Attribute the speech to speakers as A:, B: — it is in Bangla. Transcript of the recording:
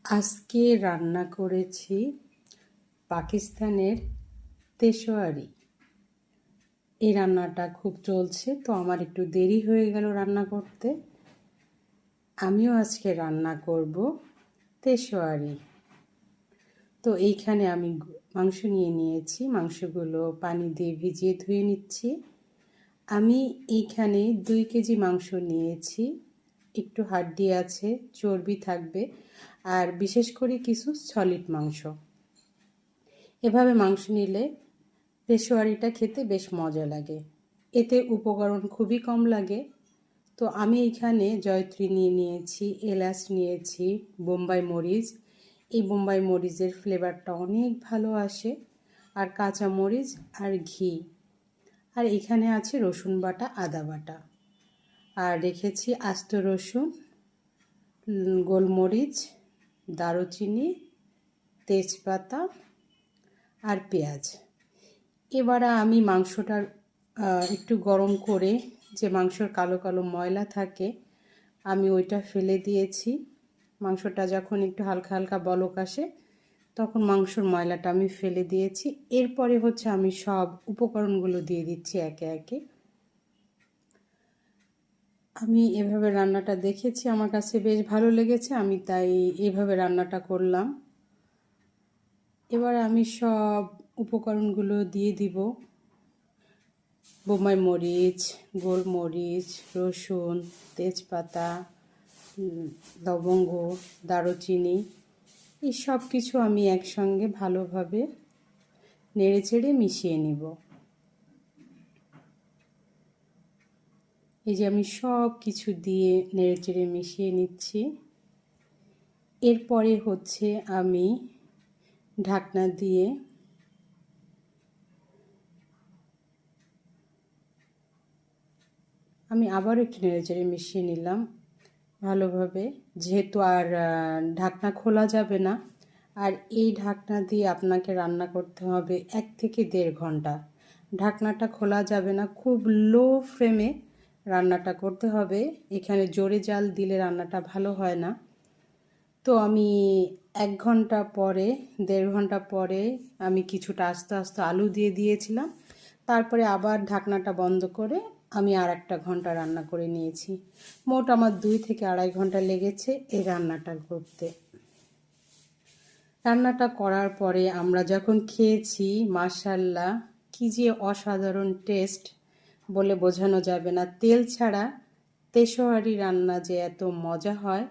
A: আজকে রান্না করেছি পাকিস্তানের তেশোয়ারি। এই রান্নাটা খুব চলছে, তো আমার একটু দেরি হয়ে গেল রান্না করতে। আমিও আজকে রান্না করব তেশোয়ারি। তো এইখানে আমি মাংস নিয়ে নিয়েছি, মাংসগুলো পানি দিয়ে ভিজিয়ে ধুয়ে নিচ্ছি। আমি এইখানে 2 কেজি মাংস নিয়েছি। একটু হাড্ডি আছে, চর্বি থাকবে, আর বিশেষ করে কিছু সলিড মাংস। এভাবে মাংস নিলে পেশোয়ারিটা খেতে বেশ মজা লাগে। এতে উপকরণ খুবই কম লাগে। তো আমি এখানে জয়ত্রী নিয়ে নিয়েছি, এলাচ নিয়েছি, বোম্বাই মরিচ। এই বোম্বাই মরিচের ফ্লেভারটা অনেক ভালো আসে, আর কাঁচা মরিচ আর ঘি। আর এখানে আছে রসুন বাটা, আদা বাটা, আর রেখেছি আস্ত রসুন, গোলমরিচ, দারুচিনি, তেজপাতা আর পেঁয়াজ। এবারে আমি মাংসটা একটু গরম করে, যে মাংসর কালো কালো ময়লা থাকে আমি ওইটা ফেলে দিয়েছি। মাংসটা যখন একটু হালকা হালকা বলক আসে তখন মাংসর ময়লাটা আমি ফেলে দিয়েছি। এরপরে আমি সব উপকরণগুলো দিয়ে দিচ্ছি একে একে। আমি এভাবে রান্নাটা দেখেছি, আমার কাছে বেশ ভালো লেগেছে, আমি তাই এইভাবে রান্নাটা করলাম। এবার আমি সব উপকরণগুলো দিয়ে দিব। বোম্বাই মরিচ, গোলমরিচ, রসুন, তেজপাতা, লবঙ্গ, দারুচিনি, এই সব কিছু আমি একসঙ্গে ভালোভাবে নেড়েচেড়ে মিশিয়ে নিব। এই যে আমি সব কিছু দিয়ে নেড়েচেড়ে মিশিয়ে নিচ্ছি। এরপরে আমি ঢাকনা দিয়ে আমি আবার একটু নেড়েচেড়ে মিশিয়ে নিলাম ভালোভাবে, যেহেতু আর ঢাকনা খোলা যাবে না। আর এই ঢাকনা দিয়ে আপনাকে রান্না করতে হবে 1 থেকে 1.5 ঘন্টা। ঢাকনাটা খোলা যাবে না, খুব লো ফ্লেমে রান্নাটা করতে হবে। এখানে জোরে জাল দিলে রান্নাটা ভালো হয় না। তো আমি 1 ঘন্টা পরে, 1.5 ঘন্টা পরে আমি কিছুটা আস্তে আস্তে আলু দিয়ে দিয়েছিলাম। তারপরে আবার ঢাকনাটা বন্ধ করে আমি আর 1 ঘন্টা রান্না করে নিয়েছি। মোট আমার 2 থেকে 2.5 ঘন্টা লেগেছে এই রান্নাটা করতে। রান্নাটা করার পরে আমরা যখন খেয়েছি, মাশাআল্লাহ কি যে অসাধারণ টেস্ট, বলে বোঝানো যাবে না। তেল ছাড়া তেশোয়ারি রান্না যে এত মজা হয়